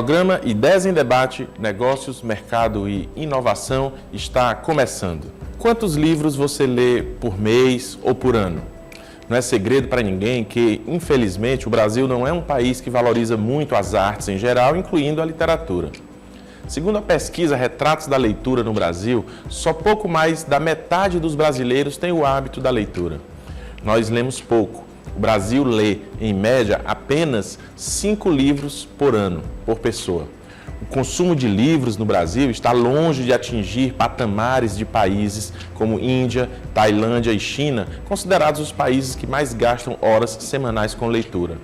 programa Ideias em Debate, Negócios, Mercado e Inovação está começando. Quantos livros você lê por mês ou por ano? Não é segredo para ninguém que, infelizmente, o Brasil não é um país que valoriza muito as artes em geral, incluindo a literatura. Segundo a pesquisa Retratos da Leitura no Brasil, só pouco mais da metade dos brasileiros tem o hábito da leitura. Nós lemos pouco. O Brasil lê, em média, apenas 5 livros por ano, por pessoa. O consumo de livros no Brasil está longe de atingir patamares de países como Índia, Tailândia e China, considerados os países que mais gastam horas semanais com leitura.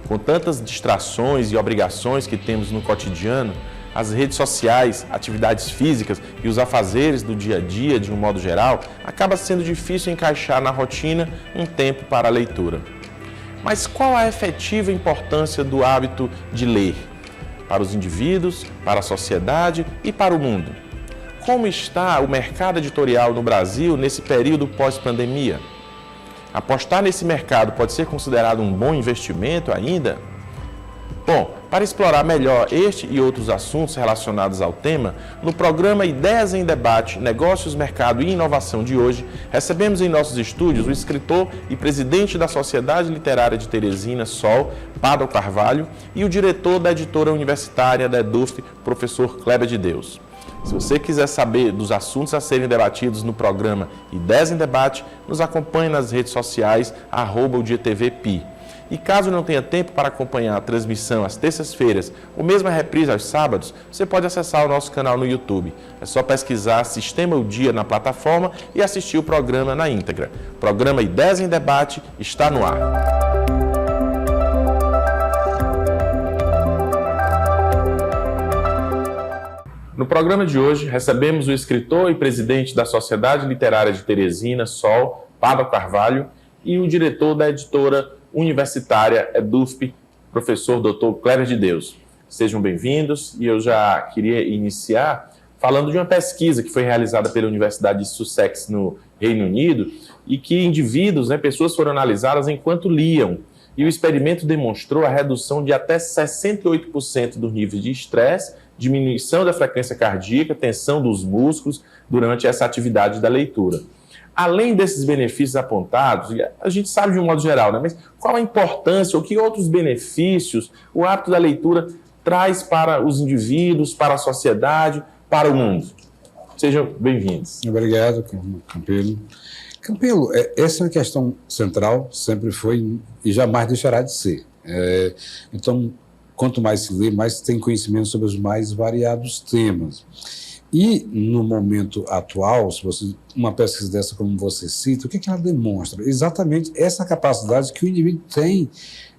Com tantas distrações e obrigações que temos no cotidiano, as redes sociais, atividades físicas e os afazeres do dia a dia, de um modo geral, acaba sendo difícil encaixar na rotina um tempo para a leitura. Mas qual a efetiva importância do hábito de ler? Para os indivíduos, para a sociedade e para o mundo? Como está o mercado editorial no Brasil nesse período pós-pandemia? Apostar nesse mercado pode ser considerado um bom investimento ainda? Bom, para explorar melhor este e outros assuntos relacionados ao tema, no programa Ideias em Debate, Negócios, Mercado e Inovação de hoje, recebemos em nossos estúdios o escritor e presidente da Sociedade Literária de Teresina, SOL, Pádua Carvalho, e o diretor da editora universitária da EDUF, professor Kleber de Deus. Se você quiser saber dos assuntos a serem debatidos no programa Ideias em Debate, nos acompanhe nas redes sociais, @ODieTVPi. E caso não tenha tempo para acompanhar a transmissão às terças-feiras, ou mesmo a reprise aos sábados, você pode acessar o nosso canal no YouTube. É só pesquisar Sistema O Dia na plataforma e assistir o programa na íntegra. O programa Ideias em Debate está no ar. No programa de hoje, recebemos o escritor e presidente da Sociedade Literária de Teresina, SOL, Pádua Carvalho, e o diretor da editora universitária EDUF, professor Dr. Kleber de Deus. Sejam bem-vindos e eu já queria iniciar falando de uma pesquisa que foi realizada pela Universidade de Sussex no Reino Unido e que indivíduos, pessoas foram analisadas enquanto liam. E o experimento demonstrou a redução de até 68% do nível de estresse, diminuição da frequência cardíaca, tensão dos músculos durante essa atividade da leitura. Além desses benefícios apontados, a gente sabe de um modo geral, mas qual a importância ou que outros benefícios o hábito da leitura traz para os indivíduos, para a sociedade, para o mundo? Sejam bem-vindos. Obrigado, Campelo. Campelo, essa é uma questão central, sempre foi e jamais deixará de ser. Então, quanto mais se lê, mais se tem conhecimento sobre os mais variados temas. E, no momento atual, se você, uma pesquisa dessa como você cita, o que ela demonstra? Exatamente essa capacidade que o indivíduo tem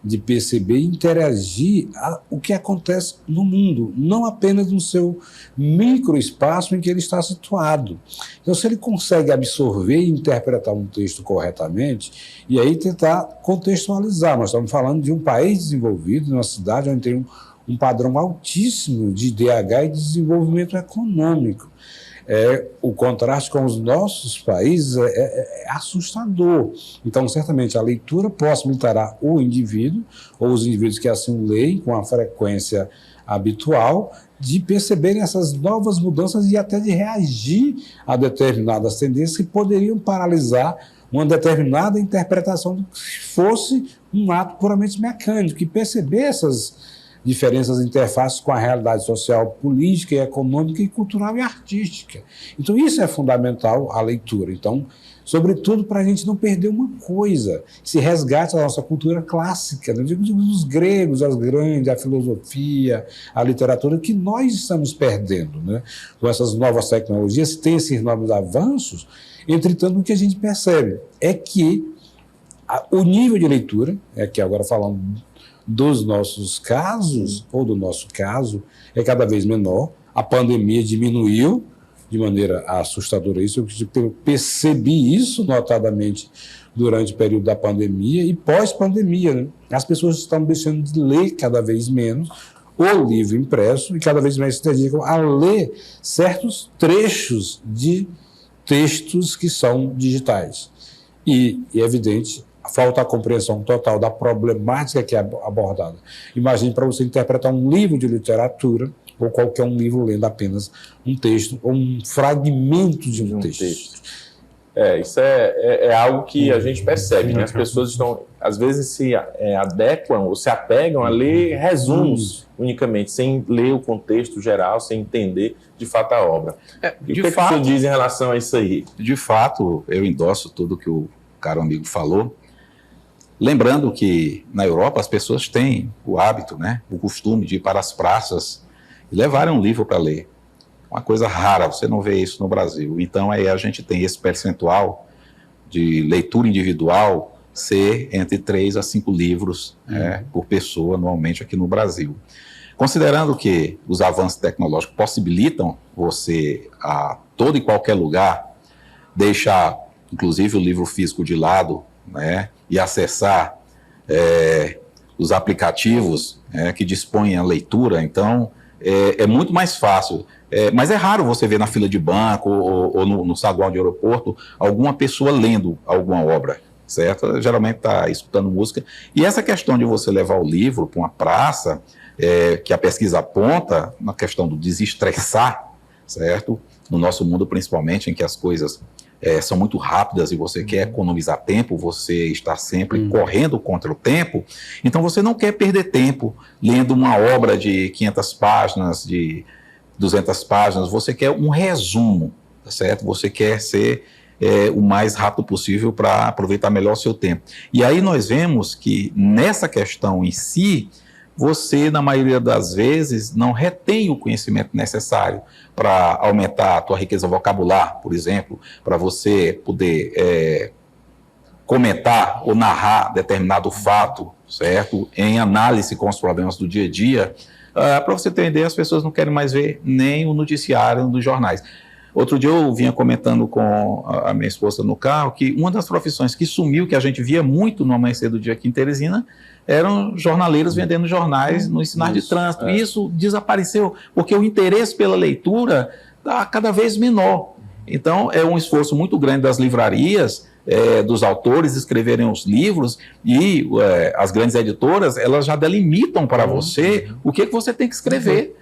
de perceber e interagir o que acontece no mundo, não apenas no seu microespaço em que ele está situado. Então, se ele consegue absorver e interpretar um texto corretamente, e aí tentar contextualizar, nós estamos falando de um país desenvolvido, de uma cidade onde tem um padrão altíssimo de IDH e de desenvolvimento econômico. O contraste com os nossos países é assustador. Então, certamente, a leitura possibilitará o indivíduo, ou os indivíduos que assim leem com a frequência habitual, de perceberem essas novas mudanças e até de reagir a determinadas tendências que poderiam paralisar uma determinada interpretação do que fosse um ato puramente mecânico, e perceber essas diferenças interfaces com a realidade social, política, econômica, e cultural e artística. Então, isso é fundamental, a leitura. Então, sobretudo para a gente não perder uma coisa, se resgate a nossa cultura clássica, né? Dos gregos, as grandes, a filosofia, a literatura, que nós estamos perdendo, né? Com essas novas tecnologias, tem esses novos avanços. Entretanto, o que a gente percebe é que o nível de leitura, que agora falando dos nossos casos, ou do nosso caso, é cada vez menor. A pandemia diminuiu de maneira assustadora isso. Eu percebi isso notadamente durante o período da pandemia e pós-pandemia, né? As pessoas estão deixando de ler cada vez menos o livro impresso e cada vez mais se dedicam a ler certos trechos de textos que são digitais. E é evidente falta a compreensão total da problemática que é abordada. Imagine para você interpretar um livro de literatura ou qualquer um livro lendo apenas um texto ou um fragmento de um texto. Isso é algo que a gente percebe, né? As pessoas estão, às vezes, se adequam ou se apegam a ler resumos unicamente, sem ler o contexto geral, sem entender de fato a obra. E o que o senhor diz em relação a isso aí? De fato, eu endosso tudo que o caro amigo falou. Lembrando que na Europa as pessoas têm o hábito, né, o costume de ir para as praças e levarem um livro para ler. Uma coisa rara, você não vê isso no Brasil. Então aí a gente tem esse percentual de leitura individual ser entre 3 a 5 livros por pessoa anualmente aqui no Brasil. Considerando que os avanços tecnológicos possibilitam você a todo e qualquer lugar deixar, inclusive, o livro físico de lado, né, e acessar os aplicativos que dispõem a leitura, então é muito mais fácil. Mas é raro você ver na fila de banco ou no saguão de aeroporto alguma pessoa lendo alguma obra, certo? Geralmente está escutando música. E essa questão de você levar o livro para uma praça, que a pesquisa aponta na questão do desestressar, certo? No nosso mundo, principalmente, em que as coisas são muito rápidas e você quer economizar tempo, você está sempre correndo contra o tempo, então você não quer perder tempo lendo uma obra de 500 páginas, de 200 páginas, você quer um resumo, tá certo? Você quer ser o mais rápido possível para aproveitar melhor o seu tempo. E aí nós vemos que nessa questão em si, você, na maioria das vezes, não retém o conhecimento necessário para aumentar a tua riqueza vocabular, por exemplo, para você poder comentar ou narrar determinado fato, certo? Em análise com os problemas do dia a dia. Para você ter uma ideia, as pessoas não querem mais ver nem o noticiário dos jornais. Outro dia eu vinha comentando com a minha esposa no carro que uma das profissões que sumiu, que a gente via muito no amanhecer do dia aqui em Teresina, eram jornaleiros vendendo jornais nos sinais de trânsito. E isso desapareceu, porque o interesse pela leitura está cada vez menor. Então, é um esforço muito grande das livrarias, dos autores escreverem os livros, e as grandes editoras, elas já delimitam para você o que você tem que escrever.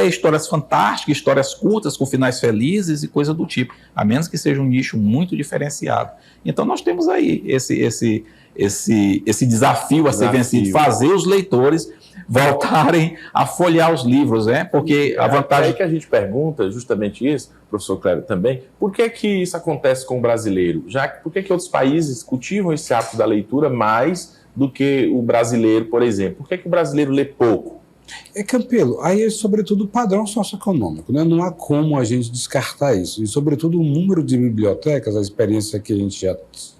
Histórias fantásticas, histórias curtas, com finais felizes e coisa do tipo, a menos que seja um nicho muito diferenciado. Então, nós temos aí esse desafio a ser vencido, fazer os leitores voltarem a folhear os livros, né? Porque a vantagem... É aí que a gente pergunta justamente isso, professor Cléber também, por que que isso acontece com o brasileiro? Por que outros países cultivam esse hábito da leitura mais do que o brasileiro, por exemplo? Por que o brasileiro lê pouco? Campelo, aí é sobretudo o padrão socioeconômico, né? Não há como a gente descartar isso. E sobretudo o número de bibliotecas, a experiência que a gente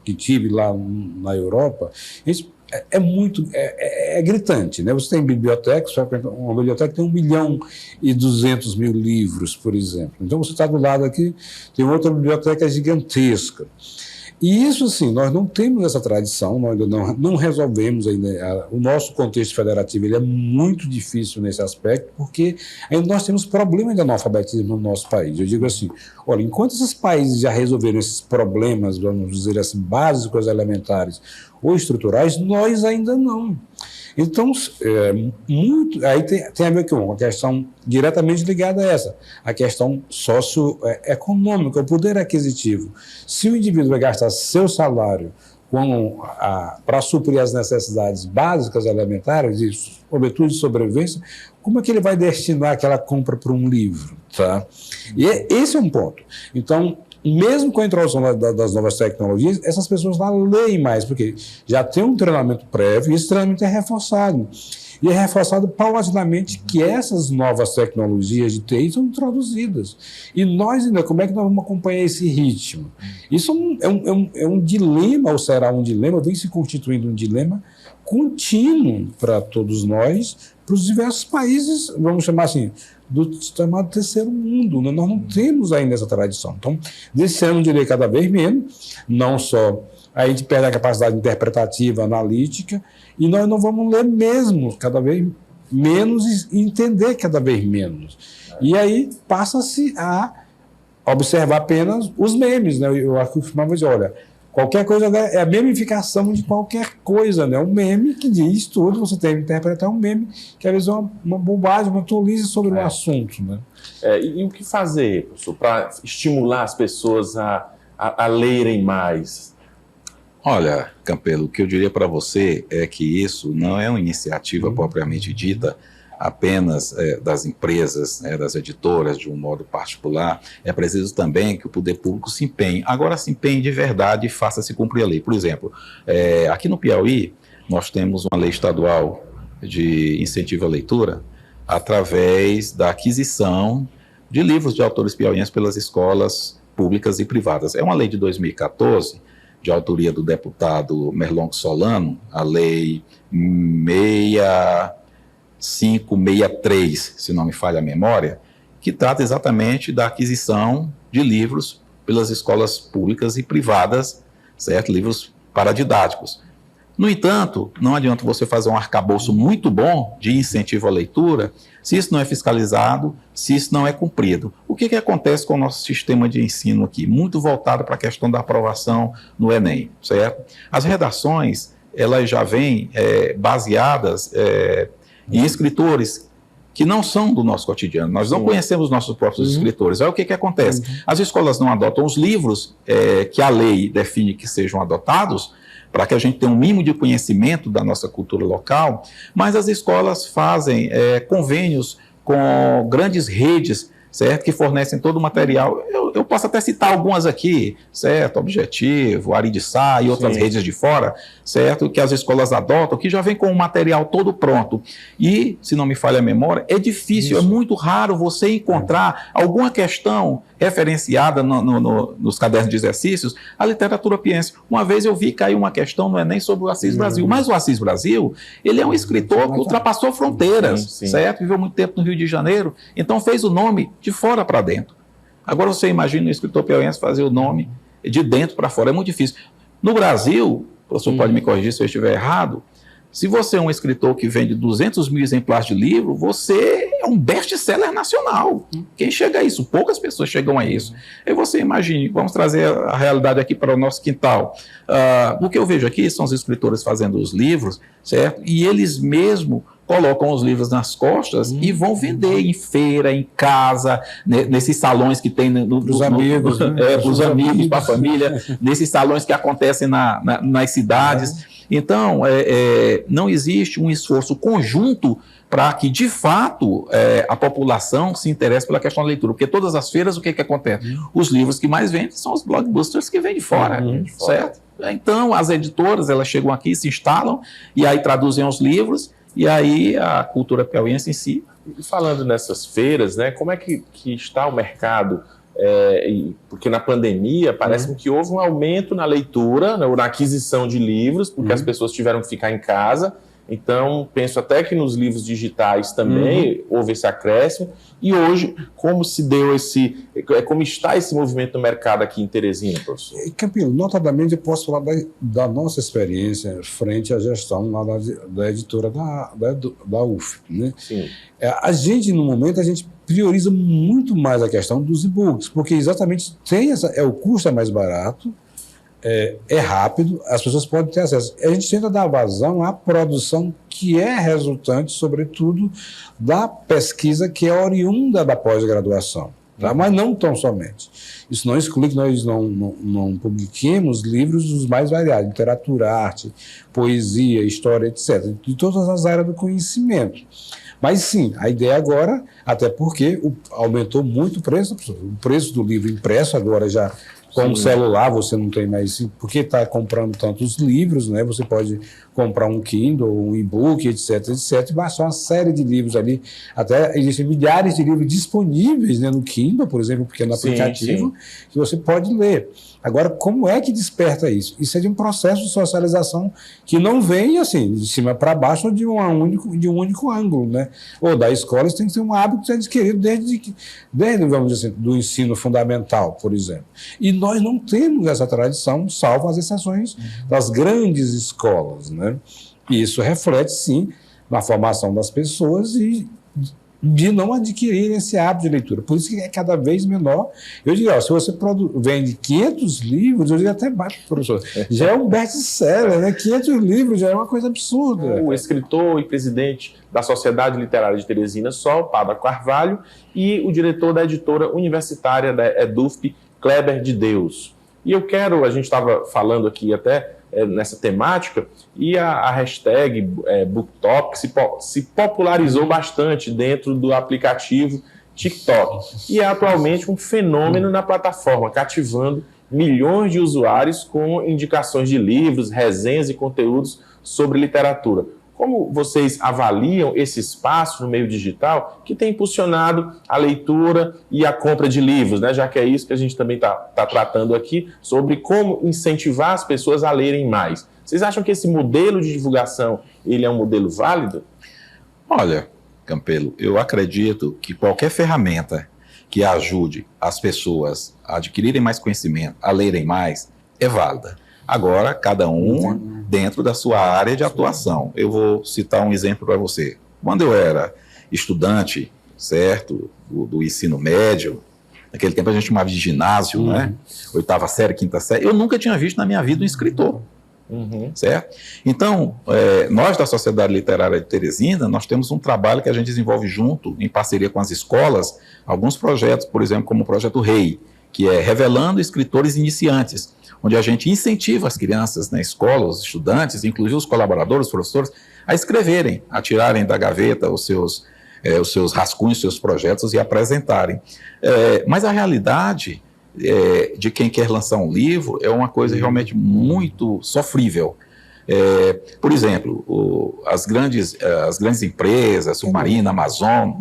que tive lá na Europa, é gritante, né? Você tem bibliotecas, uma biblioteca tem 1.200.000 livros, por exemplo. Então você está do lado aqui, tem outra biblioteca gigantesca. E isso, sim, nós não temos essa tradição, nós ainda não resolvemos ainda. O nosso contexto federativo ele é muito difícil nesse aspecto, porque ainda nós temos problema de analfabetismo no nosso país. Eu digo assim, olha, enquanto esses países já resolveram esses problemas, vamos dizer assim, básicos, elementares ou estruturais, nós ainda não. Então, aí tem a ver com uma questão diretamente ligada a essa, a questão socioeconômica, o poder aquisitivo. Se o indivíduo vai gastar seu salário para suprir as necessidades básicas elementares, sobretudo de sobrevivência, como é que ele vai destinar aquela compra para um livro? Tá? E esse é um ponto. Então, mesmo com a introdução das novas tecnologias, essas pessoas lá leem mais, porque já tem um treinamento prévio e esse treinamento é reforçado. E é reforçado paulatinamente que essas novas tecnologias de TI são introduzidas. E nós ainda, como é que nós vamos acompanhar esse ritmo? Isso é um dilema, ou será um dilema, vem se constituindo um dilema contínuo para todos nós, para os diversos países, vamos chamar assim, do chamado terceiro mundo. Nós não temos ainda essa tradição. Então, desse ano, eu diria cada vez menos, não só a gente perde a capacidade interpretativa, analítica, e nós não vamos ler mesmo cada vez menos e entender cada vez menos. E aí passa-se a observar apenas os memes, né? Eu acho que costumava dizer, olha, Qualquer coisa é a memificação de qualquer coisa, né? Um meme que diz tudo, você tem que interpretar um meme que às vezes é uma bobagem, uma tolice sobre o assunto, né? E o que fazer, professor, para estimular as pessoas a lerem mais? Olha, Campelo, o que eu diria para você é que isso não é uma iniciativa propriamente dita apenas das empresas, das editoras, de um modo particular. É preciso também que o poder público se empenhe. Agora, se empenhe de verdade e faça-se cumprir a lei. Por exemplo, aqui no Piauí, nós temos uma lei estadual de incentivo à leitura através da aquisição de livros de autores piauienses pelas escolas públicas e privadas. É uma lei de 2014, de autoria do deputado Merlong Solano, a lei 6563, se não me falha a memória, que trata exatamente da aquisição de livros pelas escolas públicas e privadas, certo? Livros paradidáticos. No entanto, não adianta você fazer um arcabouço muito bom de incentivo à leitura se isso não é fiscalizado, se isso não é cumprido. O que acontece com o nosso sistema de ensino aqui? Muito voltado para a questão da aprovação no Enem, certo? As redações, elas já vêm baseadas em escritores que não são do nosso cotidiano. Nós não conhecemos os nossos próprios escritores. Aí o que acontece? As escolas não adotam os livros que a lei define que sejam adotados, para que a gente tenha um mínimo de conhecimento da nossa cultura local, mas as escolas fazem convênios com grandes redes, certo? Que fornecem todo o material. Eu posso até citar algumas aqui, certo? Objetivo, Aridiçá e outras redes de fora, certo? Que as escolas adotam, que já vem com o material todo pronto. E, se não me falha a memória, é difícil, é muito raro você encontrar alguma questão referenciada nos cadernos de exercícios, a literatura piauiense. Uma vez eu vi cair uma questão no Enem sobre o Assis Brasil, mas o Assis Brasil, ele é um escritor que ultrapassou fronteiras, certo? Viveu muito tempo no Rio de Janeiro, então fez o nome de fora para dentro. Agora você imagina um escritor piauiense fazer o nome de dentro para fora, é muito difícil. No Brasil, o professor pode me corrigir se eu estiver errado, se você é um escritor que vende 200 mil exemplares de livro, você é um best-seller nacional. Quem chega a isso? Poucas pessoas chegam a isso. E você imagine, vamos trazer a realidade aqui para o nosso quintal. O que eu vejo aqui são os escritores fazendo os livros, certo? E eles mesmos colocam os livros nas costas e vão vender em feira, em casa, nesses salões que tem para os amigos, para os amigos, para a família, nesses salões que acontecem nas cidades. Então, não existe um esforço conjunto para que, de fato, a população se interesse pela questão da leitura. Porque todas as feiras, o que acontece? Os livros que mais vendem são os blockbusters que vêm de fora, certo? Então, as editoras, elas chegam aqui, se instalam, e aí traduzem os livros, e aí a cultura piauiense em si. E falando nessas feiras, né, como é que está o mercado? Porque na pandemia parece-me que houve um aumento na leitura, na aquisição de livros, porque as pessoas tiveram que ficar em casa. Então, penso até que nos livros digitais também houve esse acréscimo. E hoje, como está esse movimento no mercado aqui em Teresina, professor? Campilo, notadamente eu posso falar da nossa experiência frente à gestão lá da editora da UF, né? Sim. A gente, no momento, prioriza muito mais a questão dos e-books, porque exatamente o custo é mais barato, é rápido, as pessoas podem ter acesso. A gente tenta dar vazão à produção que é resultante, sobretudo, da pesquisa que é oriunda da pós-graduação, tá? Mas não tão somente. Isso não exclui que nós não publiquemos livros dos mais variados, literatura, arte, poesia, história, etc., de todas as áreas do conhecimento. Mas sim, a ideia agora, até porque aumentou muito o preço do livro impresso agora já. Com o celular você não tem mais, porque está comprando tantos livros, né? Você pode comprar um Kindle, um e-book, etc, e baixar uma série de livros ali. Até existem milhares de livros disponíveis, né, no Kindle, por exemplo, um pequeno aplicativo, que você pode ler. Agora, como é que desperta isso? Isso é de um processo de socialização que não vem assim, de cima para baixo de um único ângulo, né? Ou da escola, isso tem que ser um hábito que é adquirido desde vamos dizer assim, do ensino fundamental, por exemplo. E nós não temos essa tradição, salvo as exceções das grandes escolas, né? E isso reflete, sim, na formação das pessoas e de não adquirirem esse hábito de leitura. Por isso que é cada vez menor. Eu digo, se você vende 500 livros, eu digo até mais, professor, já é um best-seller, né? 500 livros já é uma coisa absurda. O escritor e presidente da Sociedade Literária de Teresina, Sol, Pablo Carvalho, e o diretor da editora universitária da EDUFP, Kleber de Deus. E a gente estava falando aqui até nessa temática, e a hashtag BookTok se popularizou bastante dentro do aplicativo TikTok. E é atualmente um fenômeno na plataforma, cativando milhões de usuários com indicações de livros, resenhas e conteúdos sobre literatura. Como vocês avaliam esse espaço no meio digital que tem impulsionado a leitura e a compra de livros, né? Já que é isso que a gente também está tratando aqui, sobre como incentivar as pessoas a lerem mais. Vocês acham que esse modelo de divulgação ele é um modelo válido? Olha, Campelo, eu acredito que qualquer ferramenta que ajude as pessoas a adquirirem mais conhecimento, a lerem mais, é válida. Agora, cada um dentro da sua área de atuação. Eu vou citar um exemplo para você. Quando eu era estudante, certo, do ensino médio, naquele tempo a gente chamava de ginásio, né? 8ª série, 5ª série, eu nunca tinha visto na minha vida um escritor. Certo? Então, nós da Sociedade Literária de Teresina, nós temos um trabalho que a gente desenvolve junto, em parceria com as escolas, alguns projetos, por exemplo, como o Projeto REI, que é Revelando Escritores Iniciantes, onde a gente incentiva as crianças na escola, os estudantes, inclusive os colaboradores, os professores, a escreverem, a tirarem da gaveta os seus rascunhos, os seus projetos e apresentarem. Mas a realidade de quem quer lançar um livro é uma coisa realmente muito sofrível. Por exemplo, as grandes empresas, Submarina, Amazon,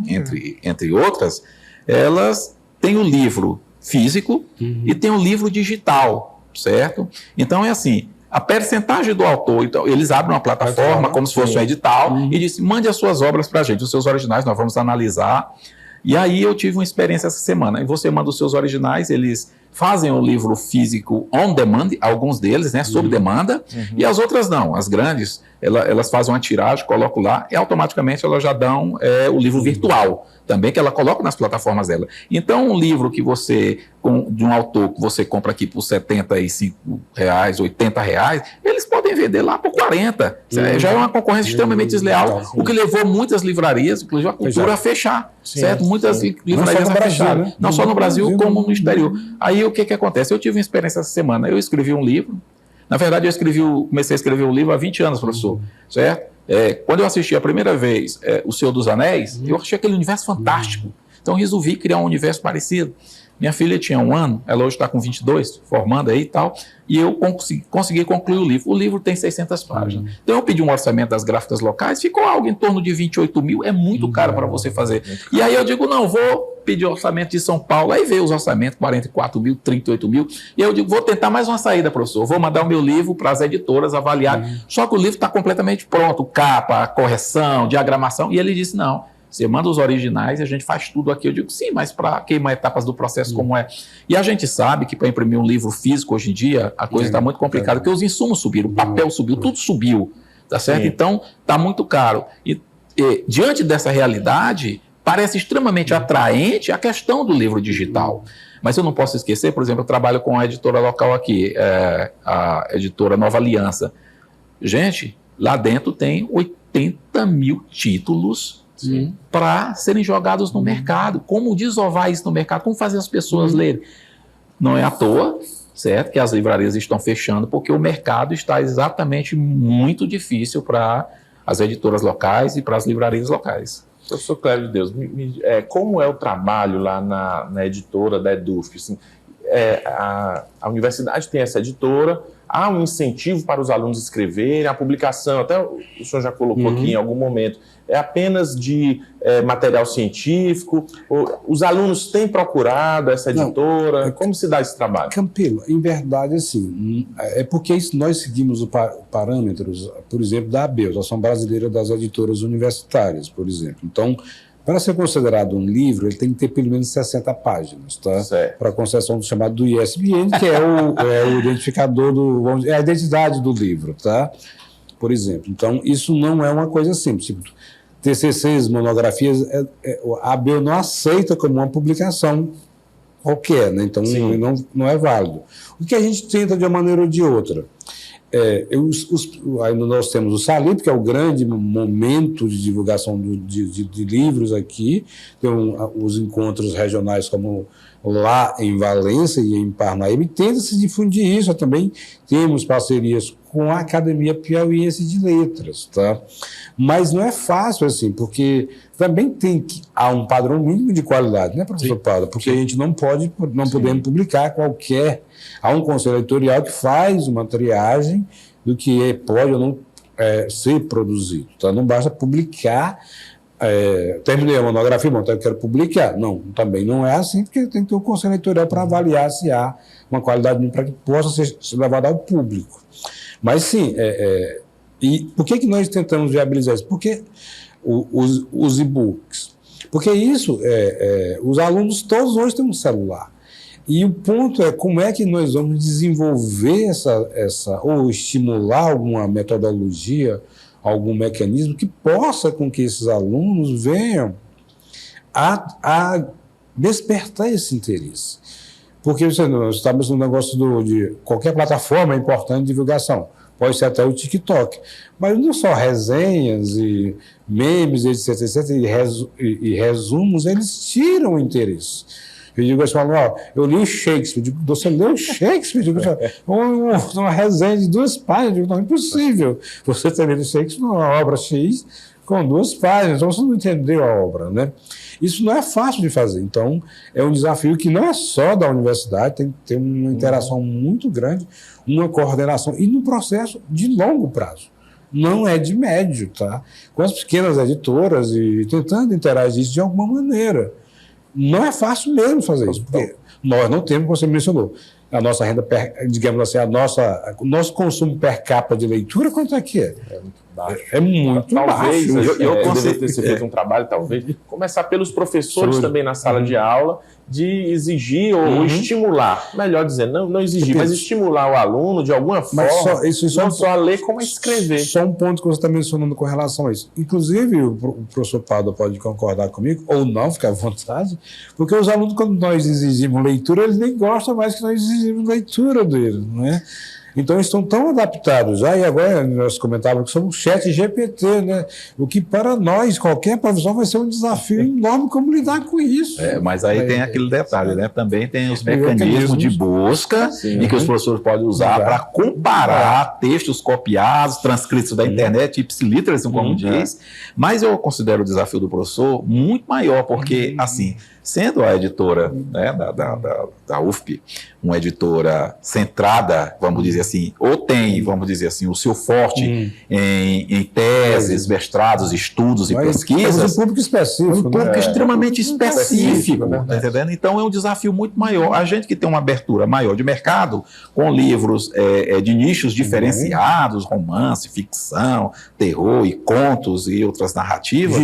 entre outras, elas têm o livro físico e têm o livro digital. Certo? Então é assim, a percentagem do autor, então, eles abrem uma plataforma como se fosse um edital e dizem, mande as suas obras para a gente, os seus originais, nós vamos analisar. E aí eu tive uma experiência essa semana, e você manda os seus originais, eles fazem o livro físico on demand, alguns deles, né, sob demanda, e as outras não, as grandes, elas fazem uma tiragem, colocam lá, e automaticamente elas já dão o livro virtual, também, que ela coloca nas plataformas dela. Então, um livro que de um autor que você compra aqui por R$75, R$80, eles podem vender lá por 40. Já é uma concorrência extremamente desleal, o que levou muitas livrarias, inclusive a cultura, a fechar. Certo? Muitas livrarias a fechar. Né? Não só no Brasil, como no exterior. Aí o que acontece? Eu tive uma experiência essa semana, eu escrevi um livro. Na verdade, comecei a escrever um livro há 20 anos, professor. Certo? Quando eu assisti a primeira vez O Senhor dos Anéis, eu achei aquele universo fantástico. Então resolvi criar um universo parecido. Minha filha tinha 1 ano, ela hoje está com 22, formando aí e tal, e eu consegui concluir o livro. O livro tem 600 páginas. Então eu pedi um orçamento das gráficas locais, ficou algo em torno de 28 mil, é muito caro para você fazer. E aí eu digo, não, vou pedir orçamento de São Paulo, aí veio os orçamentos, 44 mil, 38 mil, e aí eu digo, vou tentar mais uma saída, professor, vou mandar o meu livro para as editoras avaliar, só que o livro está completamente pronto, capa, correção, diagramação, e ele disse, não, você manda os originais e a gente faz tudo aqui. Eu digo, sim, mas para queimar etapas do processo como é? E a gente sabe que para imprimir um livro físico hoje em dia, a coisa está muito complicada, porque os insumos subiram, o papel subiu, tudo subiu, tá certo? Sim. Então, está muito caro. E diante dessa realidade, parece extremamente atraente a questão do livro digital. Mas eu não posso esquecer, por exemplo, eu trabalho com a editora local aqui, a editora Nova Aliança. Gente, lá dentro tem 80 mil títulos para serem jogados no mercado. Como desovar isso no mercado? Como fazer as pessoas lerem? Não é à toa, certo, que as livrarias estão fechando, porque o mercado está exatamente muito difícil para as editoras locais e para as livrarias locais. Professor Kleber de Deus, como é o trabalho lá na editora da EDUFP? Assim, a universidade tem essa editora, há um incentivo para os alunos escreverem, a publicação, até o senhor já colocou aqui em algum momento, é apenas de material científico? Os alunos têm procurado essa editora? Como se dá esse trabalho? Campelo, em verdade, assim, é porque nós seguimos os parâmetros, por exemplo, da ABEUS, Associação Brasileira das Editoras Universitárias, por exemplo. Então, para ser considerado um livro, ele tem que ter pelo menos 60 páginas, tá? Para a concessão do chamado do ISBN, que é o identificador, é a identidade do livro, tá? Por exemplo. Então, isso não é uma coisa simples. Tipo, TCCs, monografias, a ABEL não aceita como uma publicação qualquer, né? Então não é válido. O que a gente tenta de uma maneira ou de outra? Aí nós temos o SALIP, que é o grande momento de divulgação de livros aqui, tem os encontros regionais como lá em Valença e em Parnaíba, e tenta-se difundir isso. Também temos parcerias com a Academia Piauiense de Letras, tá? Mas não é fácil assim, porque também há um padrão mínimo de qualidade, né, professor Paulo? Porque a gente não podemos publicar qualquer... Há um conselho editorial que faz uma triagem do que pode ou não ser produzido, tá? Não basta publicar... terminei a monografia, então eu quero publicar. Não, também não é assim, porque tem que ter um conselho editorial para avaliar se há uma qualidade para que possa ser levada ao público. Mas sim, e por que nós tentamos viabilizar isso? Porque os e-books. Porque isso, os alunos todos hoje têm um celular. E o ponto é como é que nós vamos desenvolver ou estimular alguma metodologia, algum mecanismo que possa com que esses alunos venham a despertar esse interesse. Porque nós estamos no negócio de qualquer plataforma é importante de divulgação, pode ser até o TikTok, mas não só resenhas e memes, etc, e resumos, eles tiram o interesse. Eu digo assim, eu li o Shakespeare. Eu digo, você leu o Shakespeare? Eu digo, uma resenha de 2 páginas. Eu digo, não, é impossível. Você ter lido Shakespeare numa obra X com 2 páginas, então você não entendeu a obra, né? Isso não é fácil de fazer. Então, é um desafio que não é só da universidade, tem que ter uma interação muito grande, uma coordenação, e num processo de longo prazo. Não é de médio, tá? Com as pequenas editoras e tentando interagir isso de alguma maneira. Não é fácil mesmo fazer isso, porque nós não temos, como você mencionou, a nossa renda, digamos assim, o nosso consumo per capita de leitura, quanto é que é? É muito baixo. É muito talvez, baixo. Eu deveria ter feito um trabalho, talvez, começar pelos professores também na sala de aula, de exigir ou estimular, melhor dizer, não exigir, mas estimular o aluno de alguma forma, não só a ler, como a escrever. Só um ponto que você está mencionando com relação a isso. Inclusive, o professor Pado pode concordar comigo, ou não, fica à vontade, porque os alunos, quando nós exigimos leitura, eles nem gostam mais que nós exigimos leitura deles, não é? Então, eles estão tão adaptados. E agora, nós comentávamos que somos chat GPT, né? O que para nós, qualquer professor, vai ser um desafio enorme como lidar com isso. Mas aí tem aquele detalhe, né? Também tem os mecanismos de busca e que os professores podem usar para comparar textos copiados, transcritos da internet, ipsiliteracy, como diz. Mas eu considero o desafio do professor muito maior, porque, assim, sendo a editora, né, da UFP, uma editora centrada, vamos dizer assim, ou tem, vamos dizer assim, o seu forte em teses, mestrados, estudos e pesquisas. Mas um público específico. Um público extremamente específico, tá entendendo? Então é um desafio muito maior. A gente que tem uma abertura maior de mercado, com livros de nichos diferenciados, romance, ficção, terror e contos e outras narrativas,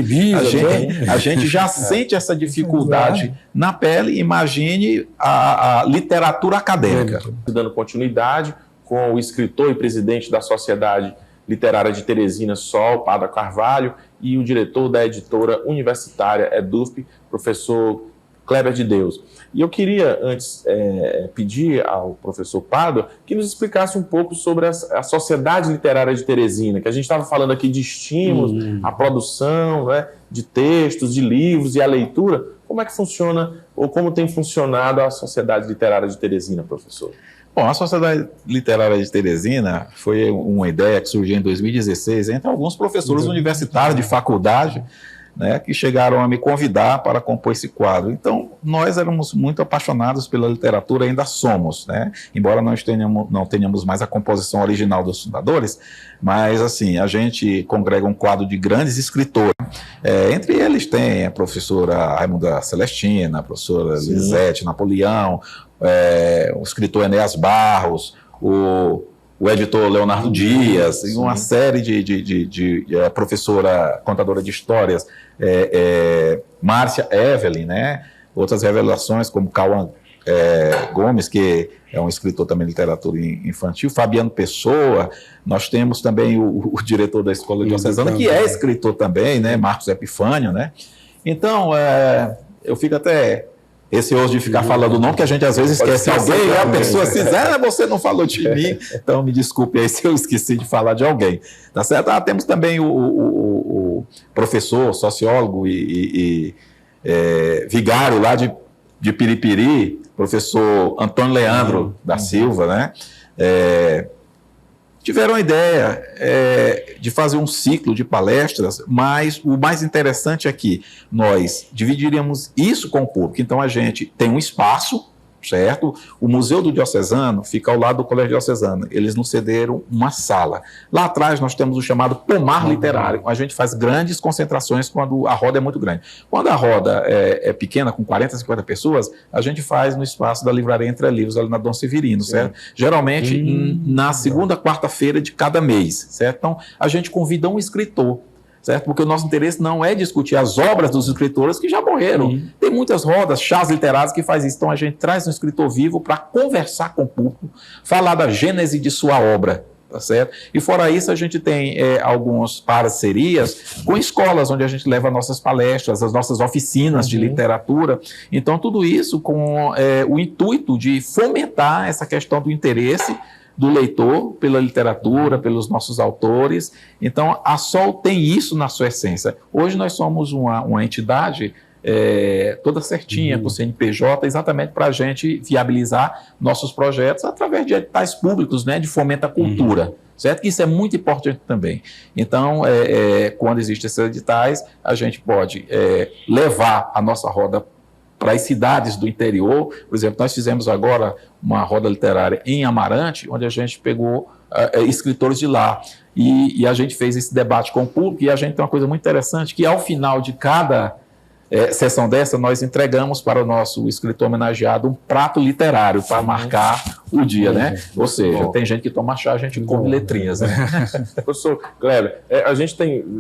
a gente já sente essa dificuldade na pele. Imagine a literatura acadêmica. Dando continuidade com o escritor e presidente da Sociedade Literária de Teresina, Sol, Pada Carvalho, e o diretor da editora universitária EDUFP, professor Kleber de Deus. E eu queria, antes, pedir ao professor Pado que nos explicasse um pouco sobre a Sociedade Literária de Teresina, que a gente estava falando aqui de estímulos à produção, né, de textos, de livros e à leitura. Como é que funciona, ou como tem funcionado a Sociedade Literária de Teresina, professor? Bom, a Sociedade Literária de Teresina foi uma ideia que surgiu em 2016 entre alguns professores universitários de faculdade, né, que chegaram a me convidar para compor esse quadro. Então, nós éramos muito apaixonados pela literatura, ainda somos, né? Embora não tenhamos mais a composição original dos fundadores, mas, assim, a gente congrega um quadro de grandes escritores. Entre eles tem a professora Raimunda Celestina, a professora Lisete Napoleão, o escritor Enéas Barros, o editor Leonardo Dias, e uma série de professora contadora de histórias, Márcia Evelyn, né? Outras revelações como Cauã Gomes, que é um escritor também de literatura infantil, Fabiano Pessoa, nós temos também o diretor da Escola Diocesana, que é escritor também, né, Marcos Epifânio, né? Então, eu fico até receoso de ficar falando o nome, que a gente às vezes esquece alguém, e a pessoa se diz, você não falou de mim, então me desculpe aí se eu esqueci de falar de alguém, tá certo? Temos também o professor, sociólogo e vigário lá de Piripiri, professor Antônio Leandro da Silva, né? Tiveram a ideia de fazer um ciclo de palestras, mas o mais interessante é que nós dividiríamos isso com o público. Então, a gente tem um espaço, certo? O Museu do Diocesano fica ao lado do Colégio Diocesano. Eles nos cederam uma sala. Lá atrás, nós temos o chamado pomar literário. A gente faz grandes concentrações quando a roda é muito grande. Quando a roda é pequena, com 40, 50 pessoas, a gente faz no espaço da Livraria Entre Livros, ali na Dom Severino, certo? Geralmente, na segunda, quarta-feira de cada mês, certo? Então, a gente convida um escritor, certo? Porque o nosso interesse não é discutir as obras dos escritores que já morreram. Tem muitas rodas, chás literários que faz isso. Então, a gente traz um escritor vivo para conversar com o público, falar da gênese de sua obra, tá certo? E fora isso, a gente tem algumas parcerias com escolas, onde a gente leva nossas palestras, as nossas oficinas de literatura. Então, tudo isso com o intuito de fomentar essa questão do interesse do leitor pela literatura, pelos nossos autores. Então, a Sol tem isso na sua essência. Hoje nós somos uma entidade toda certinha com o CNPJ, exatamente para a gente viabilizar nossos projetos através de editais públicos, né, de fomento à cultura, certo? Que isso é muito importante também. Então, quando existem esses editais, a gente pode levar a nossa roda para as cidades do interior. Por exemplo, nós fizemos agora uma roda literária em Amarante, onde a gente pegou escritores de lá, e a gente fez esse debate com o público, e a gente tem uma coisa muito interessante, que ao final de cada sessão dessa, nós entregamos para o nosso escritor homenageado um prato literário para marcar o dia, né? Ou seja, tem gente que toma chá, a gente come letrinhas, né? Professor Kleber, a gente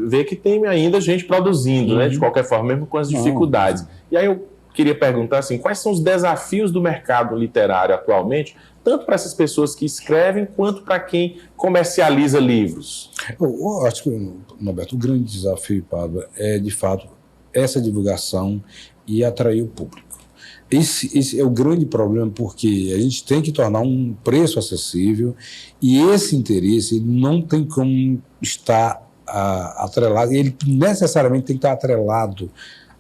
vê que tem ainda gente produzindo, né? De qualquer forma, mesmo com as dificuldades. E aí eu queria perguntar assim, quais são os desafios do mercado literário atualmente, tanto para essas pessoas que escrevem, quanto para quem comercializa livros? Eu acho que, Norberto, o grande desafio, Pablo, é, de fato, essa divulgação e atrair o público. Esse é o grande problema, porque a gente tem que tornar um preço acessível, e esse interesse ele não tem como estar atrelado, ele necessariamente tem que estar atrelado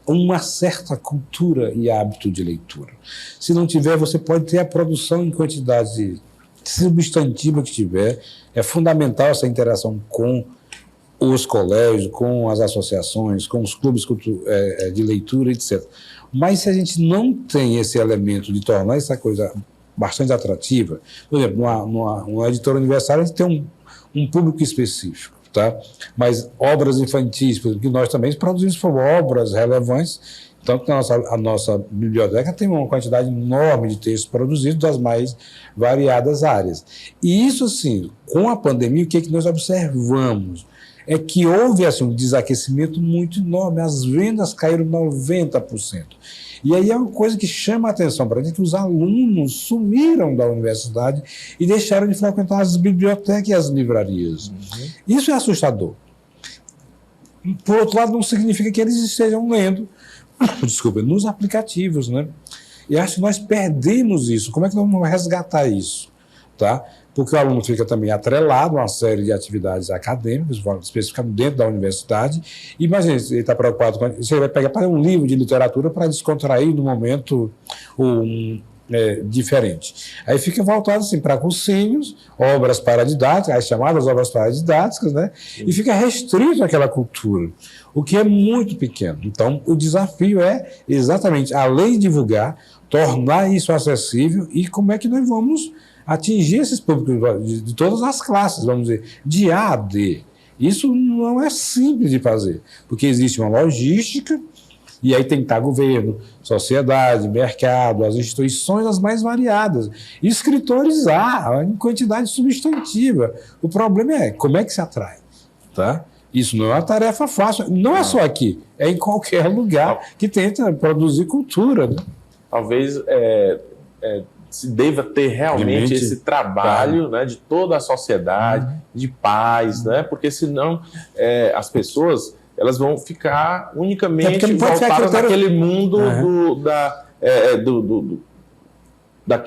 uma certa cultura e hábito de leitura. Se não tiver, você pode ter a produção em quantidade substantiva que tiver. É fundamental essa interação com os colégios, com as associações, com os clubes de leitura, etc. Mas se a gente não tem esse elemento de tornar essa coisa bastante atrativa, por exemplo, numa editora universitária, a gente tem um público específico. Tá? Mas obras infantis, porque nós também produzimos obras relevantes, tanto que a nossa biblioteca tem uma quantidade enorme de textos produzidos das mais variadas áreas. E isso, assim, com a pandemia, o que nós observamos? É que houve assim, um desaquecimento muito enorme, as vendas caíram 90%. E aí é uma coisa que chama a atenção para a gente, que os alunos sumiram da universidade e deixaram de frequentar as bibliotecas e as livrarias. Isso é assustador. Por outro lado, não significa que eles estejam lendo, nos aplicativos, né? E acho que nós perdemos isso. Como é que nós vamos resgatar isso? Tá? Porque o aluno fica também atrelado a uma série de atividades acadêmicas, especificamente dentro da universidade. Imagina, ele está preocupado com... Você vai pegar para um livro de literatura para descontrair no momento diferente. Aí fica voltado assim, para cursinhos, obras paradidáticas, as chamadas obras paradidáticas, né? E fica restrito àquela cultura, o que é muito pequeno. Então, o desafio é exatamente, além de divulgar, tornar isso acessível. E como é que nós vamos atingir esses públicos de todas as classes, vamos dizer, de A a D. Isso não é simples de fazer, porque existe uma logística, e aí tem que estar governo, sociedade, mercado, as instituições as mais variadas. E escritores em quantidade substantiva. O problema é como é que se atrai, tá? Isso não é uma tarefa fácil, não é só aqui, é em qualquer lugar que tenta produzir cultura, né? Talvez se deva ter realmente esse trabalho, né, de toda a sociedade, de paz, né, porque senão as pessoas elas vão ficar unicamente voltadas naquele mundo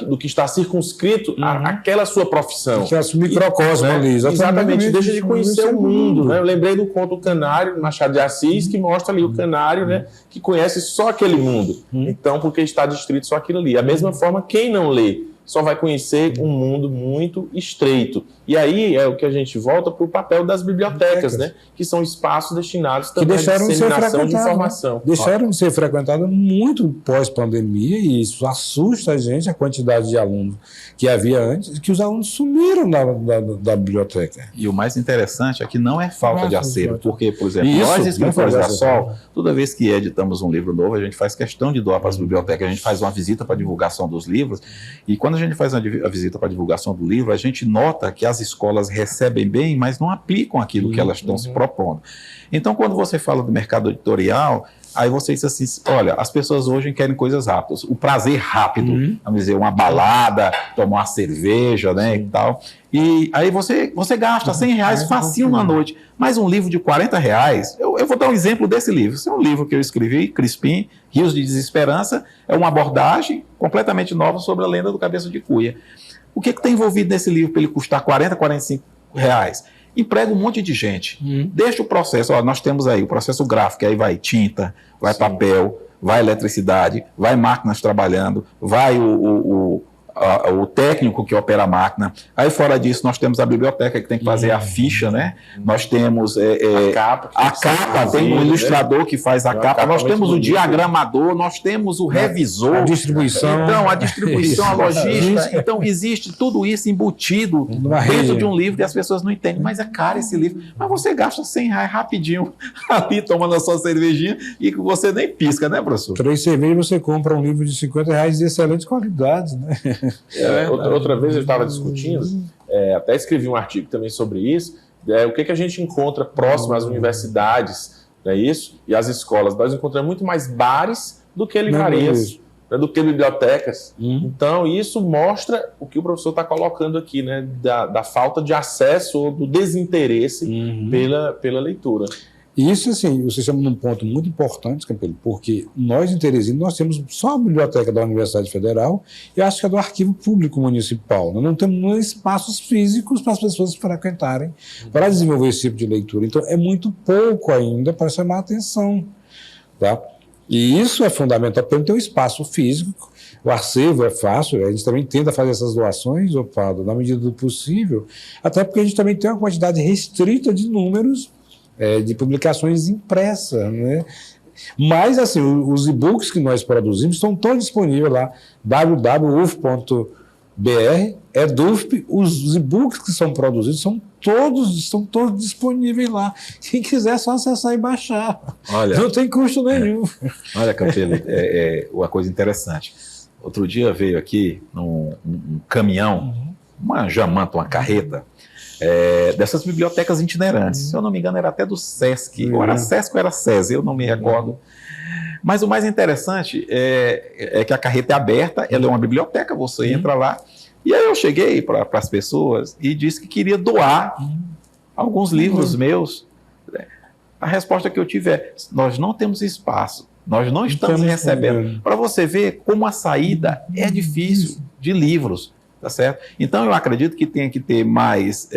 do que está circunscrito àquela sua profissão. Que é o microcosmo ali. Exatamente, deixa de conhecer o mundo. Né? Eu lembrei do conto O Canário, Machado de Assis, que mostra ali o canário, né, que conhece só aquele mundo. Então, porque está distrito só aquilo ali. Da mesma forma, quem não lê só vai conhecer um mundo muito estreito. E aí é o que a gente volta para o papel das bibliotecas, né? Que são espaços destinados também à disseminação de informação. Deixaram de ser frequentados muito pós-pandemia, e isso assusta a gente, a quantidade de alunos que havia antes, que os alunos sumiram da biblioteca. E o mais interessante é que não é falta de acervo, porque, por exemplo, nós escritores da Sol, toda vez que editamos um livro novo, a gente faz questão de doar para as bibliotecas, a gente faz uma visita para a divulgação dos livros, e quando a gente faz a visita para a divulgação do livro, a gente nota que as escolas recebem bem, mas não aplicam aquilo que elas estão se propondo. Então, quando você fala do mercado editorial, aí você diz assim, olha, as pessoas hoje querem coisas rápidas, o prazer rápido, vamos dizer, uma balada, tomar uma cerveja, né, e tal. E aí você gasta R$100 facinho na noite, mas um livro de R$40, eu vou dar um exemplo desse livro. Esse é um livro que eu escrevi, Crispim, Rios de Desesperança, é uma abordagem completamente nova sobre a lenda do Cabeça de Cuia. O que tem envolvido nesse livro para ele custar R$40, R$45? Emprega um monte de gente. Deixa o processo, nós temos aí o processo gráfico, aí vai tinta, vai papel, vai eletricidade, vai máquinas trabalhando, vai o técnico que opera a máquina. Aí fora disso nós temos a biblioteca que tem que fazer a ficha, né? Nós temos a capa, tem um ilustrador que faz a capa, nós temos o diagramador, nós temos o revisor, a distribuição, então a distribuição, a logística, então existe tudo isso embutido dentro de um livro que as pessoas não entendem, mas é caro esse livro, mas você gasta R$100 rapidinho ali tomando a sua cervejinha e você nem pisca, né, professor? 3 cervejas você compra um livro de R$50 de excelente qualidade, né? Outra vez eu estava discutindo, até escrevi um artigo também sobre isso, o que a gente encontra próximo às universidades, né, isso, e às escolas. Nós encontramos muito mais bares do que livrarias, né, do que bibliotecas. Então, isso mostra o que o professor está colocando aqui, né, da falta de acesso ou do desinteresse pela leitura. E isso, assim, você chama num ponto muito importante, Campelo, porque nós em Teresina, nós temos só a biblioteca da Universidade Federal e acho que é do Arquivo Público Municipal. Nós não temos espaços físicos para as pessoas frequentarem, para desenvolver esse tipo de leitura. Então, é muito pouco ainda para chamar a atenção, tá? E isso é fundamental, porque tem um espaço físico, o acervo é fácil, a gente também tenta fazer essas doações, Paulo, na medida do possível, até porque a gente também tem uma quantidade restrita de números de publicações impressas, né? Mas, assim, os e-books que nós produzimos estão todos disponíveis lá, www.ufp.br, DUFP, os e-books que são produzidos estão todos disponíveis lá. Quem quiser é só acessar e baixar. Olha, não tem custo nenhum. Olha, Campelo, uma coisa interessante. Outro dia veio aqui um caminhão, uma jamanta, uma carreta, dessas bibliotecas itinerantes. Se eu não me engano, era até do SESC, ou era SESC ou era SESI, eu não me recordo. Mas o mais interessante é que a carreta é aberta, ela é uma biblioteca, você entra lá. E aí eu cheguei para as pessoas e disse que queria doar alguns livros meus. A resposta que eu tive nós não temos espaço, nós não estamos recebendo. Para você ver como a saída é difícil de livros. Tá certo? Então, eu acredito que tem que ter mais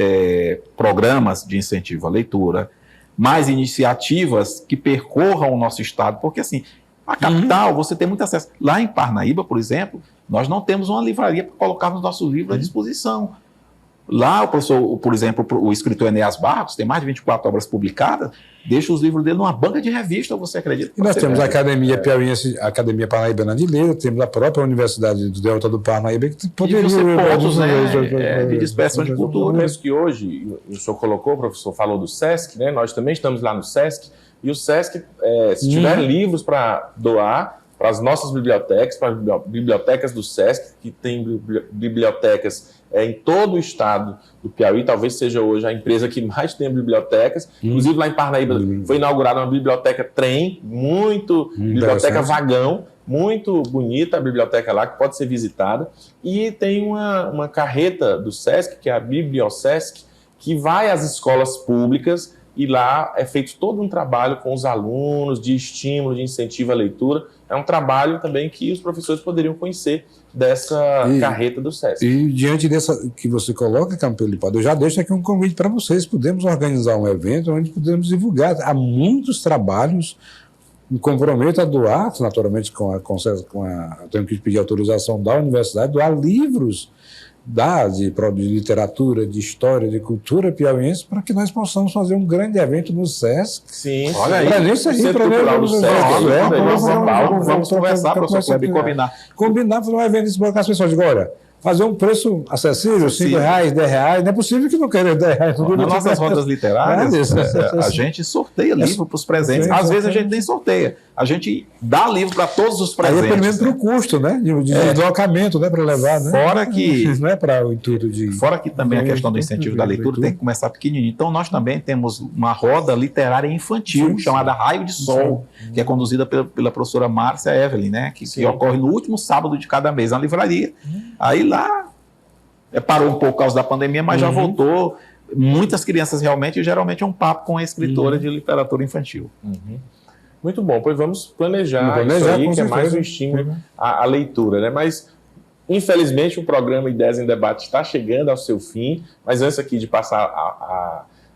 programas de incentivo à leitura, mais iniciativas que percorram o nosso estado, porque, assim, a capital, você tem muito acesso. Lá em Parnaíba, por exemplo, nós não temos uma livraria para colocarmos nossos livros à disposição. Lá, o professor, por exemplo, o escritor Enéas Barros, tem mais de 24 obras publicadas, deixa os livros dele numa banca de revista, você acredita? E nós temos a Academia Piauiense, a Academia Paraibana de Letras, temos a própria Universidade do Delta do Parnaíba, que poderia... E você pontos, de dispersão de cultura. Eu penso que hoje, o senhor colocou, o professor falou do SESC, né? Nós também estamos lá no SESC, e o SESC, se tiver livros para doar para as nossas bibliotecas, para as bibliotecas do SESC, que tem bibliotecas em todo o estado do Piauí, talvez seja hoje a empresa que mais tem bibliotecas. Inclusive lá em Parnaíba foi inaugurada uma biblioteca trem, biblioteca vagão, muito bonita a biblioteca lá, que pode ser visitada, e tem uma carreta do SESC, que é a Bibliosesc, que vai às escolas públicas, e lá é feito todo um trabalho com os alunos, de estímulo, de incentivo à leitura. É um trabalho também que os professores poderiam conhecer dessa carreta do SESC. E diante dessa que você coloca, Campelo de Pádua, eu já deixo aqui um convite para vocês. Podemos organizar um evento onde podemos divulgar. Há muitos trabalhos, me comprometo a doar, naturalmente tenho que pedir autorização da universidade, doar livros de literatura, de história, de cultura piauiense, para que nós possamos fazer um grande evento no SESC. Sim, olha aí. Para isso aí, para vamos conversar, professor Kleber, e combinar. Combinar, fazer um evento para as pessoas digam, olha, fazer um preço acessível, R$5, R$10, não é possível que não queira R$10. Nas nossas rodas literárias, a gente sorteia livro para os presentes. Às vezes a gente nem sorteia. A gente dá livro para todos os presentes. Aí é pelo menos para o custo, né? De deslocamento, né? Para levar, né? Fora que... Não é para o intuito de... Fora que também a questão do incentivo da leitura tem que começar pequenininho. Então nós também temos uma roda literária infantil, chamada Raio de Sol, que é conduzida pela professora Márcia Evelyn, né? Que ocorre no último sábado de cada mês na livraria. Aí lá parou um pouco por causa da pandemia, mas já voltou. Muitas crianças realmente, e geralmente é um papo com a escritora de literatura infantil. Muito bom, pois vamos planejar isso aí, que é mais um estímulo à leitura, né? Mas, infelizmente, o programa Ideias em Debate está chegando ao seu fim, mas antes aqui de passar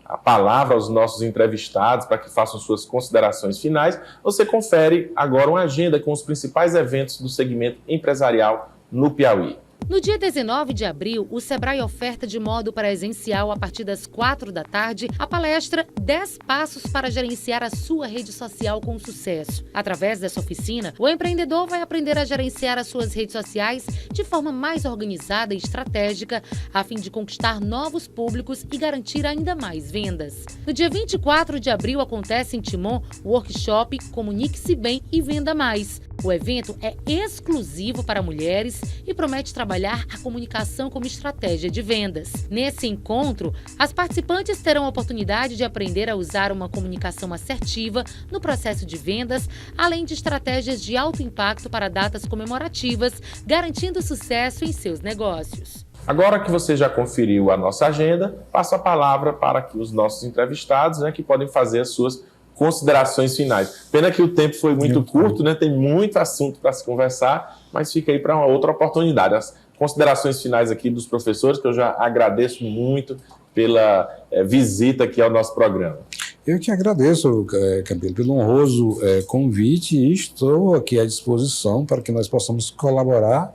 a palavra aos nossos entrevistados para que façam suas considerações finais, você confere agora uma agenda com os principais eventos do segmento empresarial no Piauí. No dia 19 de abril, o Sebrae oferta de modo presencial, a partir das 4 da tarde, a palestra 10 Passos para Gerenciar a Sua Rede Social com Sucesso. Através dessa oficina, o empreendedor vai aprender a gerenciar as suas redes sociais de forma mais organizada e estratégica, a fim de conquistar novos públicos e garantir ainda mais vendas. No dia 24 de abril, acontece em Timon o workshop Comunique-se Bem e Venda Mais. O evento é exclusivo para mulheres e promete trabalhar a comunicação como estratégia de vendas. Nesse encontro, as participantes terão a oportunidade de aprender a usar uma comunicação assertiva no processo de vendas, além de estratégias de alto impacto para datas comemorativas, garantindo sucesso em seus negócios. Agora que você já conferiu a nossa agenda, passo a palavra para que os nossos entrevistados, né, que podem fazer as suas considerações finais. Pena que o tempo foi muito curto, né? Tem muito assunto para se conversar, mas fica aí para uma outra oportunidade. As considerações finais aqui dos professores, que eu já agradeço muito pela visita aqui ao nosso programa. Eu que agradeço, Campelo, pelo honroso convite e estou aqui à disposição para que nós possamos colaborar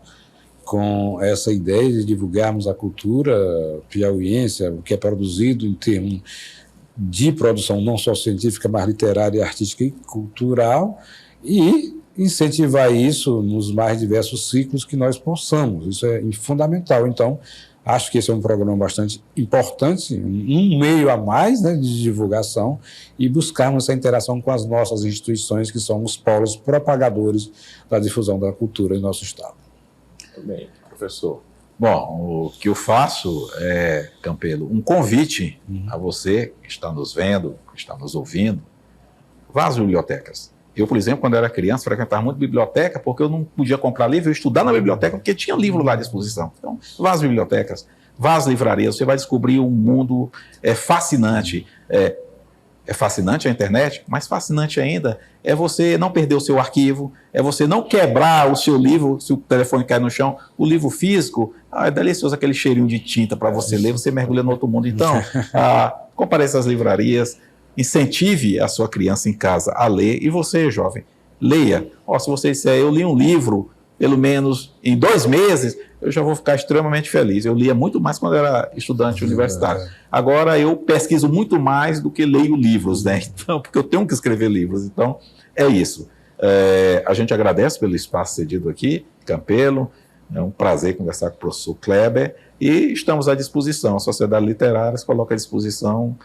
com essa ideia de divulgarmos a cultura piauiense, o que é produzido em termos de produção não só científica, mas literária, artística e cultural, e incentivar isso nos mais diversos ciclos que nós possamos. Isso é fundamental. Então, acho que esse é um programa bastante importante, um meio a mais, né, de divulgação, e buscarmos essa interação com as nossas instituições, que são os polos propagadores da difusão da cultura em nosso estado. Muito bem, professor. Bom, o que eu faço é, Campelo, um convite a você que está nos vendo, que está nos ouvindo, vá às bibliotecas. Eu, por exemplo, quando era criança, frequentava muito biblioteca porque eu não podia comprar livro, eu estudar na biblioteca porque tinha livro lá à disposição. Então, vá às bibliotecas, vá às livrarias, você vai descobrir um mundo fascinante. É fascinante a internet, mas fascinante ainda é você não perder o seu arquivo, é você não quebrar o seu livro, se o telefone cai no chão, o livro físico, é delicioso aquele cheirinho de tinta para você ler, você mergulha no outro mundo. Então, compareça às livrarias, incentive a sua criança em casa a ler, e você, jovem, leia. Se você disser, eu li um livro, pelo menos em 2 meses, eu já vou ficar extremamente feliz. Eu lia muito mais quando era estudante universitário. Agora eu pesquiso muito mais do que leio livros, né? Então, porque eu tenho que escrever livros. Então, é isso. A gente agradece pelo espaço cedido aqui, Campelo. É um prazer conversar com o professor Kleber. E estamos à disposição. A Sociedade Literária se coloca à disposição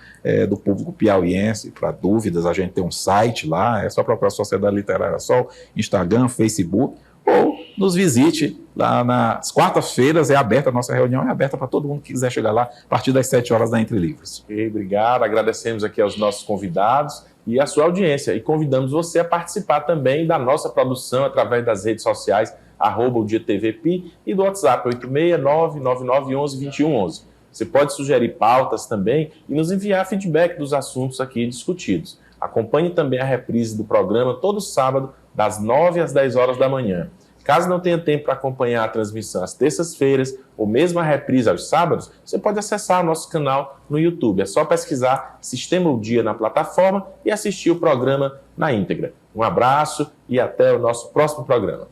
do público piauiense para dúvidas. A gente tem um site lá, é só procurar a Sociedade Literária, só Instagram, Facebook, ou nos visite lá nas quartas-feiras, é aberta, a nossa reunião é aberta para todo mundo que quiser chegar lá a partir das 7 horas da Entre Livros. Ok, obrigado, agradecemos aqui aos nossos convidados e à sua audiência, e convidamos você a participar também da nossa produção através das redes sociais, @o Dia TV Pi, e do WhatsApp 869-9911-2111. Você pode sugerir pautas também e nos enviar feedback dos assuntos aqui discutidos. Acompanhe também a reprise do programa todo sábado, das 9 às 10 horas da manhã. Caso não tenha tempo para acompanhar a transmissão às terças-feiras, ou mesmo a reprise aos sábados, você pode acessar o nosso canal no YouTube. É só pesquisar Sistema O Dia na plataforma e assistir o programa na íntegra. Um abraço e até o nosso próximo programa.